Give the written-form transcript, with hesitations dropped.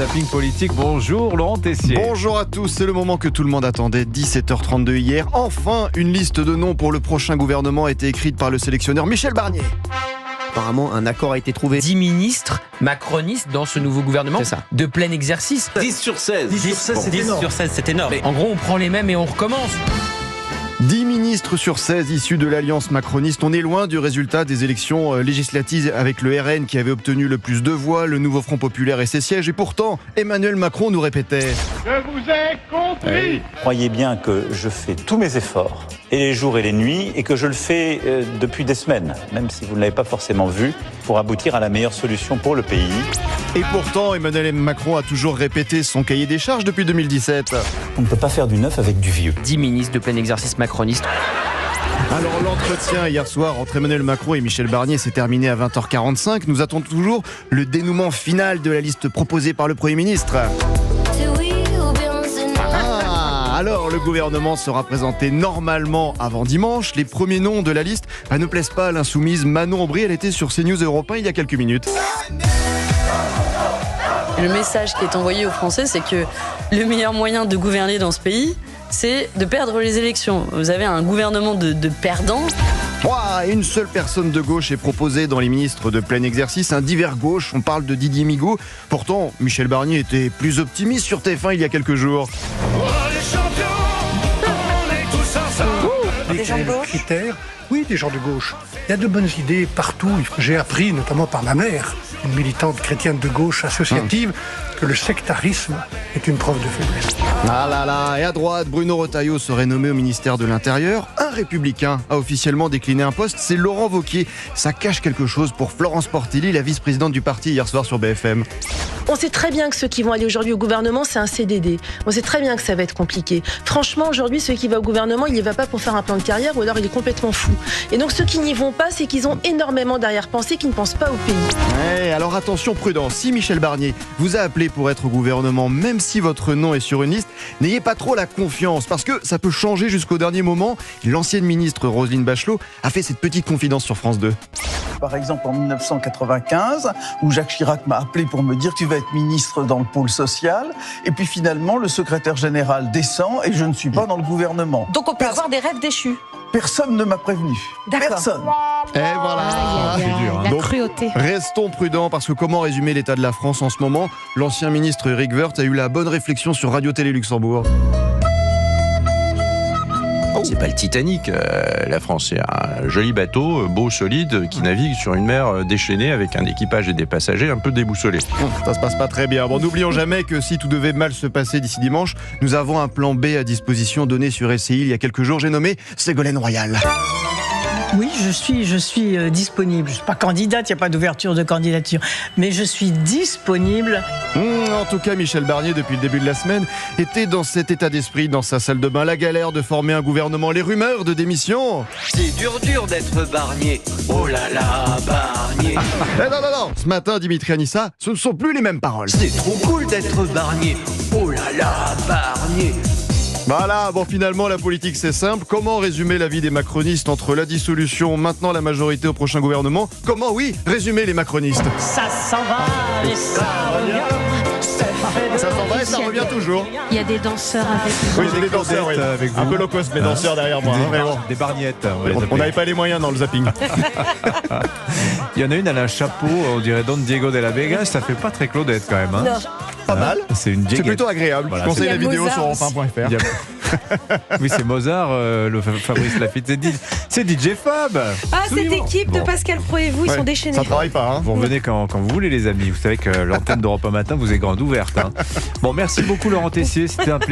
zapping politique. Bonjour Laurent Tessier. Bonjour à tous, c'est le moment que tout le monde attendait, 17h32 hier. Enfin, une liste de noms pour le prochain gouvernement a été écrite par le sélectionneur Michel Barnier. Apparemment, un accord a été trouvé. 10 ministres macronistes dans ce nouveau gouvernement C'est ça. de plein exercice. 10 sur 16. 10 sur 16, c'est énorme. En gros, on prend les mêmes et on recommence. 10 ministres sur 16 issus de l'alliance macroniste. On est loin du résultat des élections législatives avec le RN qui avait obtenu le plus de voix, le nouveau Front Populaire et ses sièges. Et pourtant, Emmanuel Macron nous répétait « Je vous ai compris !» Croyez bien que je fais tous mes efforts, et les jours et les nuits, et que je le fais depuis des semaines, même si vous ne l'avez pas forcément vu, pour aboutir à la meilleure solution pour le pays. Et pourtant, Emmanuel Macron a toujours répété son cahier des charges depuis 2017. On ne peut pas faire du neuf avec du vieux. 10 ministres de plein exercice macronistes. Alors l'entretien hier soir entre Emmanuel Macron et Michel Barnier s'est terminé à 20h45. Nous attendons toujours le dénouement final de la liste proposée par le Premier ministre. Alors, le gouvernement sera présenté normalement avant dimanche. Les premiers noms de la liste ne plaisent pas à l'insoumise Manon Aubry. Elle était sur CNews Europe 1 il y a quelques minutes. Le message qui est envoyé aux Français, c'est que le meilleur moyen de gouverner dans ce pays, c'est de perdre les élections. Vous avez un gouvernement de perdants. Une seule personne de gauche est proposée dans les ministres de plein exercice, un divers gauche. On parle de Didier Migaud. Pourtant, Michel Barnier était plus optimiste sur TF1 il y a quelques jours. Des gens de gauche critères, oui, des gens de gauche. Il y a de bonnes idées partout. J'ai appris, notamment par ma mère, une militante chrétienne de gauche associative, que le sectarisme est une preuve de faiblesse. Ah là là, et à droite, Bruno Retailleau serait nommé au ministère de l'Intérieur. Un républicain a officiellement décliné un poste, c'est Laurent Wauquiez. Ça cache quelque chose pour Florence Portelli, la vice-présidente du parti hier soir sur BFM. On sait très bien que ceux qui vont aller aujourd'hui au gouvernement, c'est un CDD. On sait très bien que ça va être compliqué. Franchement, aujourd'hui, celui qui va au gouvernement, il n'y va pas pour faire un plan de carrière ou alors il est complètement fou. Et donc ceux qui n'y vont pas, c'est qu'ils ont énormément d'arrière-pensée, qui ne pensent pas au pays. Ouais, alors attention, prudence. Si Michel Barnier vous a appelé pour être au gouvernement, même si votre nom est sur une liste, n'ayez pas trop la confiance, parce que ça peut changer jusqu'au dernier moment. L'ancienne ministre Roselyne Bachelot a fait cette petite confidence sur France 2. Par exemple, en 1995, où Jacques Chirac m'a appelé pour me dire « tu vas être ministre dans le pôle social ». Et puis finalement, le secrétaire général descend et je ne suis pas dans le gouvernement. Donc on peut avoir des rêves déchus. Personne ne m'a prévenu. D'accord. Personne. Et voilà. dur, La Donc, cruauté. restons prudents, parce que comment résumer l'état de la France en ce moment ? L'ancien ministre Éric Woerth a eu la bonne réflexion sur Radio-Télé Luxembourg. C'est pas le Titanic, la France. C'est un joli bateau, beau, solide, qui navigue sur une mer déchaînée avec un équipage et des passagers un peu déboussolés. Ça se passe pas très bien. Bon, n'oublions jamais que si tout devait mal se passer d'ici dimanche, nous avons un plan B à disposition donné sur RCI il y a quelques jours. J'ai nommé Ségolène Royal. Oui, je suis disponible. Je ne suis pas candidate, il n'y a pas d'ouverture de candidature. Mais je suis disponible. En tout cas, Michel Barnier, depuis le début de la semaine, était dans cet état d'esprit, dans sa salle de bain. La galère de former un gouvernement, les rumeurs de démission. C'est dur d'être Barnier. Oh là là, Barnier. Non. Ce matin, Dimitri Anissa, ce ne sont plus les mêmes paroles. C'est trop cool d'être Barnier. Oh là là, Barnier. Voilà, bon, finalement, la politique, c'est simple. Comment résumer la vie des macronistes entre la dissolution, maintenant la majorité au prochain gouvernement ? Comment, oui, résumer les macronistes ? Ça s'en va et ça revient. Ça s'en va et ça revient toujours. Il y a des danseurs avec Oui, j'ai des danseurs, oui. avec vous. Un peu low cost, mais danseurs derrière moi. Mais bon, Des barniettes. on n'avait pas les moyens dans le zapping. Il y en a une, elle a un chapeau, on dirait Don Diego de la Vega. Ça fait pas très Claudette quand même. Hein. Non. Pas mal. C'est une C'est dieguette. plutôt agréable. Voilà, Je conseille Il y a la vidéo Mozart sur aussi. europe1.fr. Il y a- Oui, c'est Mozart, le Fabrice Lafitte. C'est DJ Fab. Ah, cette équipe de Bon. Pascal Pro et vous, ils Ouais, sont déchaînés. Ça travaille pas, hein. Vous revenez quand vous voulez, les amis. Vous savez que l'antenne d'Europe 1 Matin vous est grande ouverte. Hein. Bon, merci beaucoup, Laurent Tessier. C'était un plaisir.